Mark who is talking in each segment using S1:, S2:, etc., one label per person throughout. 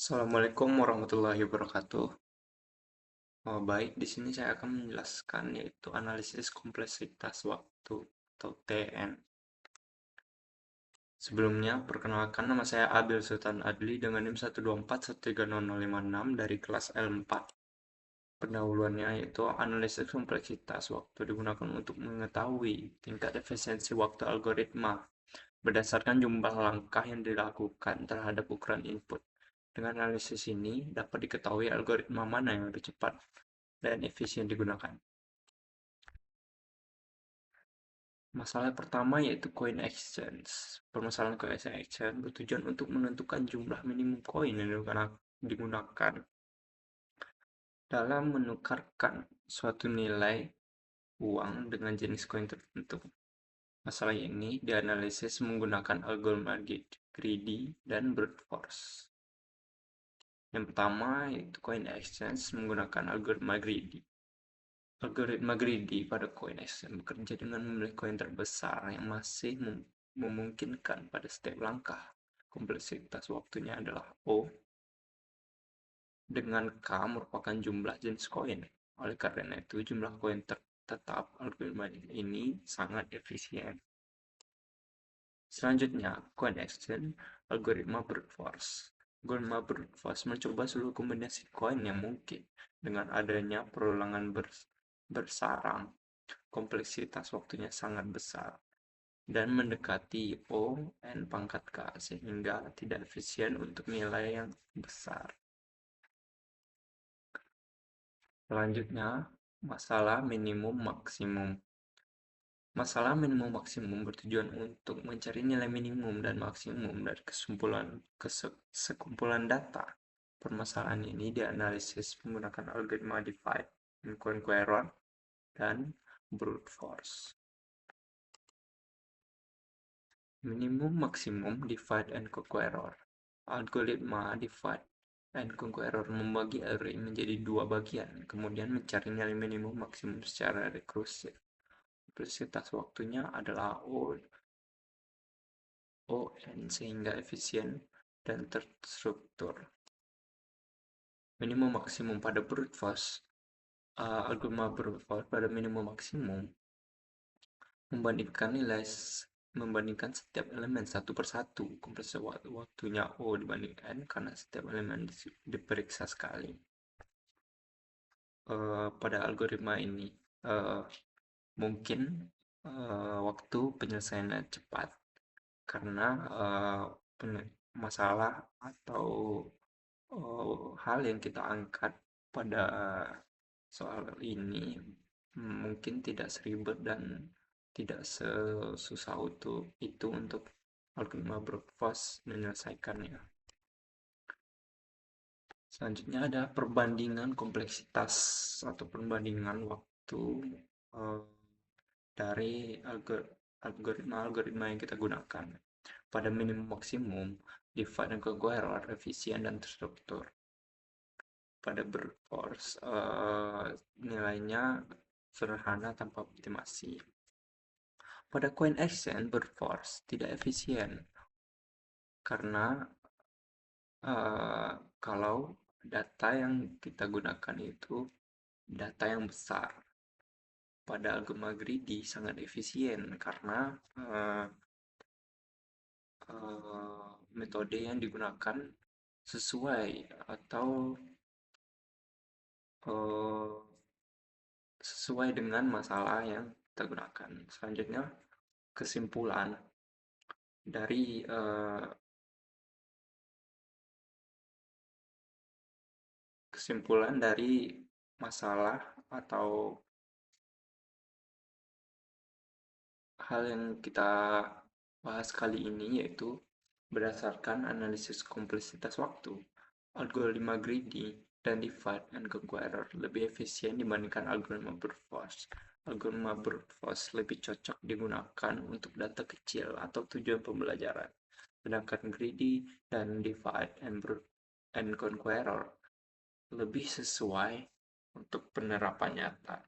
S1: Assalamualaikum warahmatullahi wabarakatuh. Baik, di sini saya akan menjelaskan yaitu analisis kompleksitas waktu atau TN. Sebelumnya, perkenalkan nama saya Abil Sultan Adli dengan NIM 124130056 dari kelas L4. Pendahuluannya yaitu analisis kompleksitas waktu digunakan untuk mengetahui tingkat efisiensi waktu algoritma berdasarkan jumlah langkah yang dilakukan terhadap ukuran input. Dengan analisis ini dapat diketahui algoritma mana yang lebih cepat dan efisien digunakan. Masalah pertama yaitu coin exchange. Permasalahan coin exchange bertujuan untuk menentukan jumlah minimum koin yang digunakan dalam menukarkan suatu nilai uang dengan jenis koin tertentu. Masalah ini dianalisis menggunakan algoritma greedy dan brute force. Yang pertama yaitu coin exchange menggunakan algoritma greedy. Algoritma greedy pada coin exchange bekerja dengan memilih koin terbesar yang masih memungkinkan pada setiap langkah. Kompleksitas waktunya adalah O, dengan K merupakan jumlah jenis koin. Oleh karena itu, jumlah koin tetap algoritma ini sangat efisien. Selanjutnya, coin exchange, algoritma brute force. Algoritma brute force mencoba seluruh kombinasi koin yang mungkin dengan adanya perulangan bersarang. Kompleksitas waktunya sangat besar dan mendekati O n pangkat K sehingga tidak efisien untuk nilai yang besar. Selanjutnya, masalah minimum maksimum. Masalah minimum maksimum bertujuan untuk mencari nilai minimum dan maksimum dari sekumpulan data. Permasalahan ini dianalisis menggunakan algoritma divide and conqueror dan brute force. Minimum maksimum divide and conqueror. Algoritma divide and conqueror membagi array menjadi dua bagian, kemudian mencari nilai minimum maksimum secara rekursif. Kompleksitas waktunya adalah O(n) sehingga efisien dan terstruktur. Minimum maksimum pada brute force. Algoritma brute force pada minimum maksimum membandingkan setiap elemen satu persatu. Kompleksitas waktunya O dibanding N karena setiap elemen diperiksa sekali. Pada algoritma ini mungkin waktu penyelesaiannya cepat karena masalah atau hal yang kita angkat pada soal ini mungkin tidak seribet dan tidak sesusah itu untuk algoritma brute force menyelesaikannya. Selanjutnya ada perbandingan kompleksitas atau perbandingan waktu dari algoritma yang kita gunakan. Pada minimum maksimum, divide dan conqueror efisien dan terstruktur. Pada brute force, nilainya sederhana tanpa optimasi. Pada coin exchange, brute force tidak efisien karena kalau data yang kita gunakan itu data yang besar. Pada algoritma greedy sangat efisien karena metode yang digunakan sesuai atau sesuai dengan masalah yang kita gunakan. Selanjutnya, kesimpulan dari masalah atau hal yang kita bahas kali ini yaitu berdasarkan analisis kompleksitas waktu, algoritma greedy dan divide and conqueror lebih efisien dibandingkan algoritma brute force. Algoritma brute force lebih cocok digunakan untuk data kecil atau tujuan pembelajaran, sedangkan greedy dan divide and conqueror lebih sesuai untuk penerapan nyata.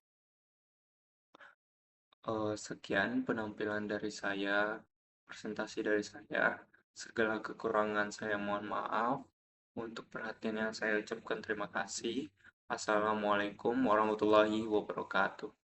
S1: Sekian penampilan dari saya, presentasi dari saya. Segala kekurangan saya mohon maaf. Untuk perhatian yang saya ucapkan terima kasih. Assalamualaikum warahmatullahi wabarakatuh.